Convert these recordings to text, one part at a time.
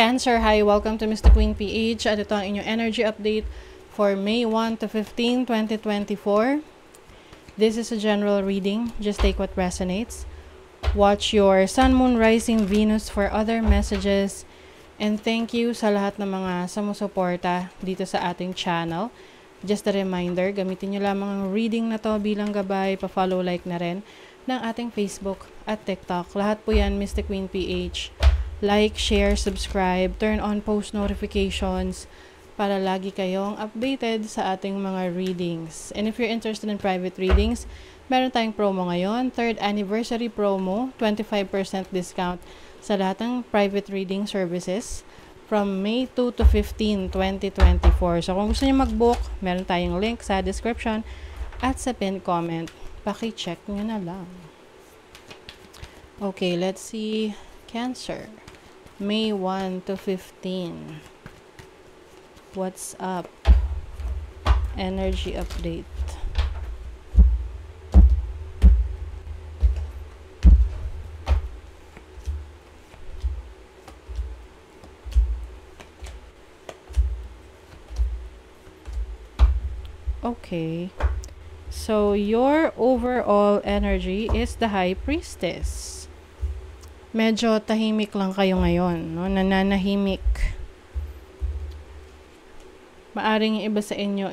Cancer, hi! Welcome to Mr. Queen PH at ito ang inyong energy update for May 1 to 15, 2024. This is a general reading. Just take what resonates. Watch your Sun, Moon, Rising, Venus for other messages. And thank you sa lahat ng mga sumusuporta dito sa ating channel. Just a reminder, gamitin nyo lamang ang reading na to bilang gabay, pa-follow, like na rin ng ating Facebook at TikTok. Lahat po yan, Mr. Queen PH. Like, share, subscribe, turn on post notifications para lagi kayong updated sa ating mga readings. And if you're interested in private readings, meron tayong promo ngayon, 3rd anniversary promo, 25% discount sa lahat ng private reading services from May 2 to 15, 2024. So kung gusto niyo mag-book, meron tayong link sa description at sa pinned comment. Paki-check nyo na lang. Okay, let's see. Cancer. May 1 to 15. What's up? Energy update. Okay. So, your overall energy is the High Priestess. Medyo tahimik lang kayo ngayon, no? Nananahimik. Maaring yung iba sa inyo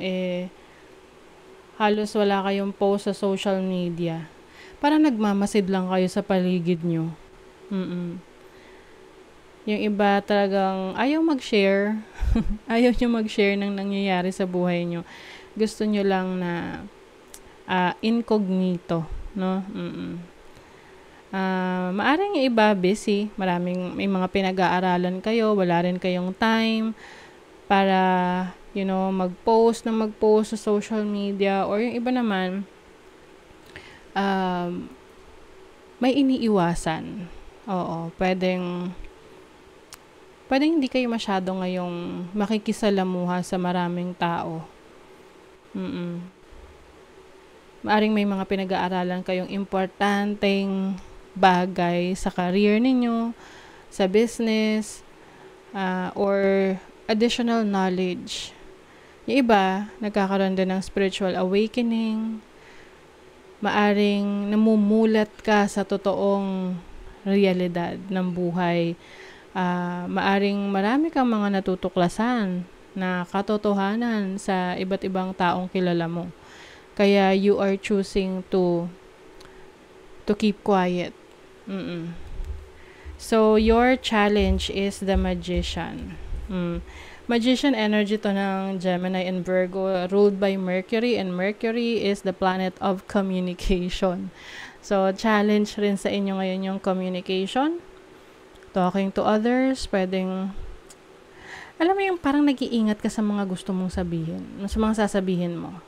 halos wala kayong post sa social media. Parang nagmamasid lang kayo sa paligid nyo. Yung iba talagang ayaw mag-share. Ayaw nyo mag-share ng nangyayari sa buhay nyo. Gusto nyo lang na incognito, no? Maaring yung iba busy, may mga pinag-aaralan kayo, wala rin kayong time para, mag-post sa social media, or yung iba naman, may iniiwasan. Oo, pwedeng hindi kayo masyado ngayong makikisalamuha sa maraming tao. Maaring may mga pinag-aaralan kayong importanteng bagay sa career ninyo, sa business, or additional knowledge. Yung iba, nagkakaroon din ng spiritual awakening. Maaring namumulat ka sa totoong realidad ng buhay. Maaring marami kang mga natutuklasan na katotohanan sa iba't ibang taong kilala mo. Kaya you are choosing to keep quiet. So, your challenge is the Magician. Magician energy to ng Gemini and Virgo, ruled by Mercury, and Mercury is the planet of communication. So, challenge rin sa inyo ngayon yung communication, talking to others, pwedeng, alam mo yung parang nag-iingat ka sa mga gusto mong sabihin, sa mga sasabihin mo.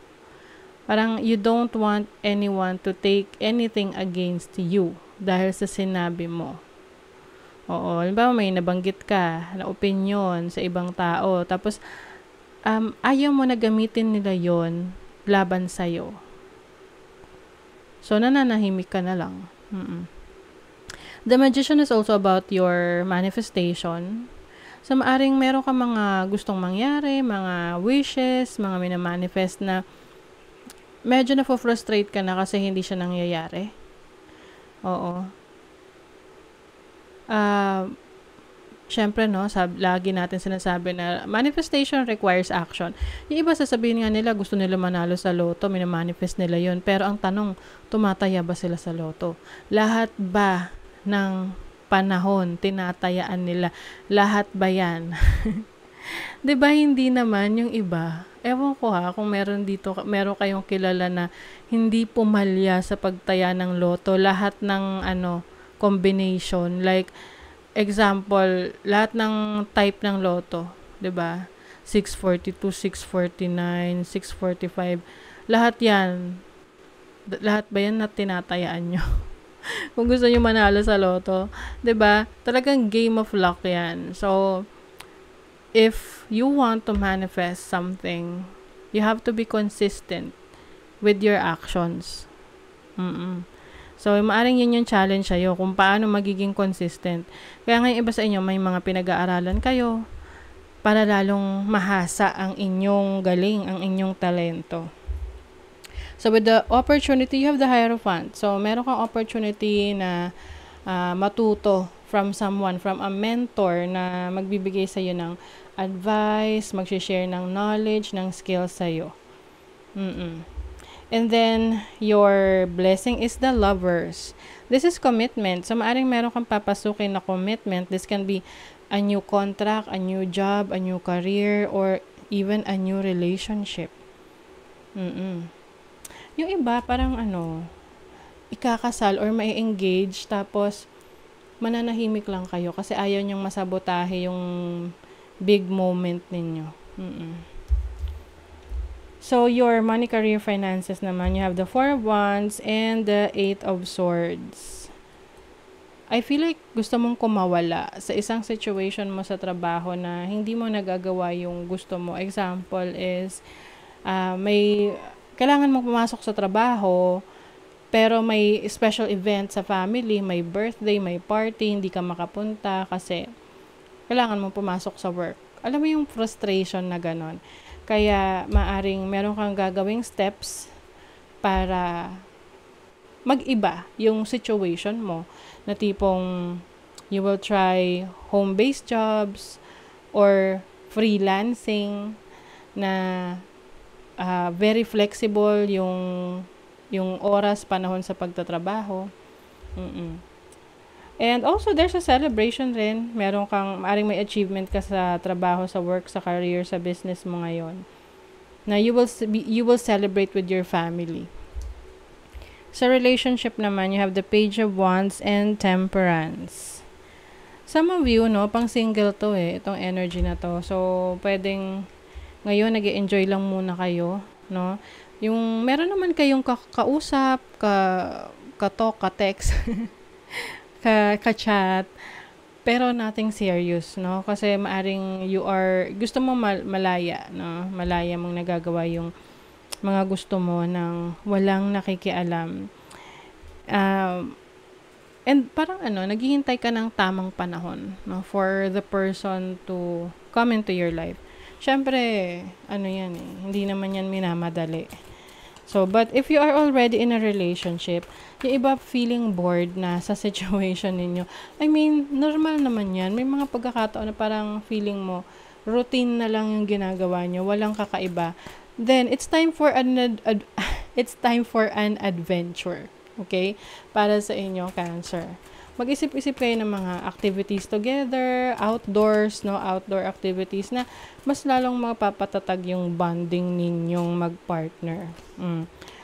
Parang you don't want anyone to take anything against you dahil sa sinabi mo. Oo, halimbawa may nabanggit ka na opinion sa ibang tao, tapos ayaw mo na gamitin nila yon laban sa'yo. So, nananahimik ka na lang. The Magician is also about your manifestation. So, maaring meron ka mga gustong mangyari, mga wishes, mga minamanifest na medyo na-frustrate ka na kasi hindi siya nangyayari. Oo. Syempre, no, lagi natin sinasabi na manifestation requires action. Yung iba sasabihin nga nila, gusto nila manalo sa loto, minamanifest nila yon. Pero ang tanong, tumataya ba sila sa loto? Lahat ba ng panahon tinatayaan nila? Lahat ba yan? Diba hindi naman yung iba? Ewan ko kung meron kayong kilala na hindi pumalya sa pagtaya ng loto, lahat ng combination, like example, lahat ng type ng loto, 'di ba? 642, 649, 645, lahat 'yan. Lahat ba 'yan na tinatayaan nyo? Kung gusto niyo manalo sa loto, 'di ba? Talagang game of luck 'yan. So, if you want to manifest something, you have to be consistent with your actions. So, maaring yun yung challenge sa'yo kung paano magiging consistent. Kaya ngayon iba sa inyo, may mga pinag-aaralan kayo para lalong mahasa ang inyong galing, ang inyong talento. So, with the opportunity, you have the Hierophant. So, meron kang opportunity na matuto from someone, from a mentor na magbibigay sa'yo ng advice, mag-share ng knowledge, ng skills sa'yo. And then, your blessing is the Lovers. This is commitment. So, maaring meron kang papasukin na commitment. This can be a new contract, a new job, a new career, or even a new relationship. Yung iba, parang ikakasal or mai-engage, tapos mananahimik lang kayo kasi ayaw niyong masabotahe yung big moment ninyo. So, your money, career, finances naman, you have the 4 of Wands and the 8 of Swords. I feel like gusto mong kumawala sa isang situation mo sa trabaho na hindi mo nagagawa yung gusto mo. Example is, may kailangan mong pumasok sa trabaho, pero may special event sa family, may birthday, may party, hindi ka makapunta kasi kailangan mong pumasok sa work. Alam mo yung frustration na ganon. Kaya maaring meron kang gagawing steps para mag-iba yung situation mo, na tipong you will try home-based jobs or freelancing na very flexible yung oras, panahon sa pagtatrabaho. And also, there's a celebration rin. Meron kang, maaring may achievement ka sa trabaho, sa work, sa career, sa business mo ngayon, na you will celebrate with your family. Sa relationship naman, you have the Page of Wands and Temperance. Some of you, pang single to itong energy na to. So, pwedeng ngayon nag-enjoy lang muna kayo, Yung meron naman kayong kausap, ka-talk, ka-text, ka-chat, pero nothing serious, Kasi maaring gusto mo malaya, Malaya mong nagagawa yung mga gusto mo ng walang nakikialam. And parang naghihintay ka ng tamang panahon, for the person to come into your life. Syempre, yan hindi naman yan minamadali. So, but if you are already in a relationship, yung iba feeling bored na sa situation ninyo. I mean, normal naman yan. May mga pagkakataon na parang feeling mo, routine na lang yung ginagawa nyo, walang kakaiba. Then, it's time for an adventure. Okay? Para sa inyo, Cancer. Mag-isip-isip kayo ng mga activities together, outdoors, outdoor activities na mas lalong mapapatatag yung bonding ninyong mag-partner.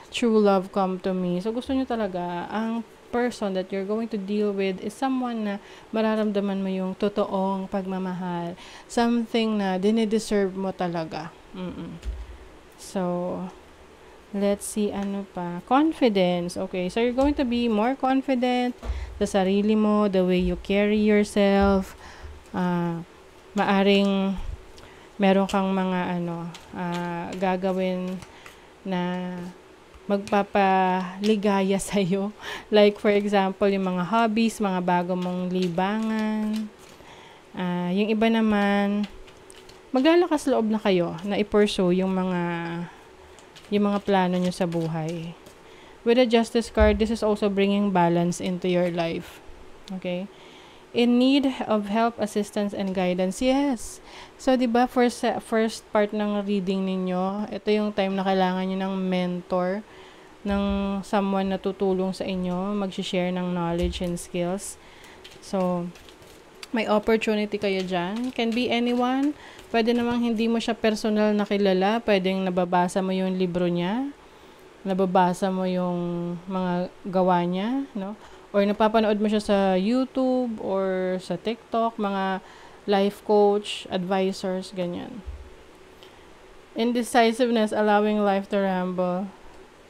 True love come to me. So, gusto nyo talaga, ang person that you're going to deal with is someone na mararamdaman mo yung totoong pagmamahal. Something na dinideserve mo talaga. So, let's see, confidence. Okay, so you're going to be more confident sa sarili mo, the way you carry yourself. Maaring meron kang mga gagawin na magpapaligaya sa'yo. Like, for example, yung mga hobbies, mga bago mong libangan. Yung iba naman, maglalakas loob na kayo na i-pursue yung mga plano nyo sa buhay. With the Justice card, this is also bringing balance into your life. Okay? In need of help, assistance, and guidance. Yes. So, diba, first part ng reading ninyo, ito yung time na kailangan nyo ng mentor, ng someone na tutulong sa inyo, mag-share ng knowledge and skills. So, may opportunity kayo dyan. Can be anyone. Pwede namang hindi mo siya personal na kilala. Pwedeng nababasa mo yung libro niya. Nababasa mo yung mga gawa niya, Or napapanood mo siya sa YouTube or sa TikTok, mga life coach, advisors, ganyan. Indecisiveness, allowing life to ramble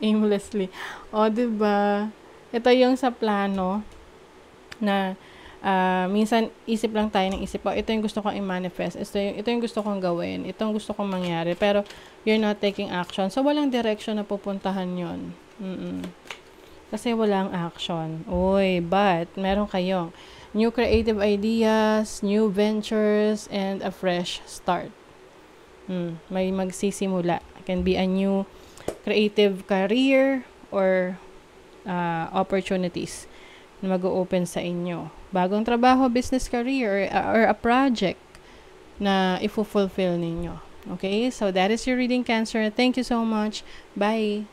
aimlessly. O, diba? Ito yung sa plano na minsan isip lang tayo ng isip, ito yung gusto kong i-manifest, ito yung gusto kong gawin, ito yung gusto kong mangyari, pero you're not taking action. So, walang direction na pupuntahan yon. Kasi walang action. Uy, but meron kayong new creative ideas, new ventures, and a fresh start. May magsisimula. It can be a new creative career or opportunities na mag-open sa inyo. Bagong trabaho, business career, or a project na i-fulfill ninyo. Okay? So, that is your reading, Cancer. Thank you so much. Bye!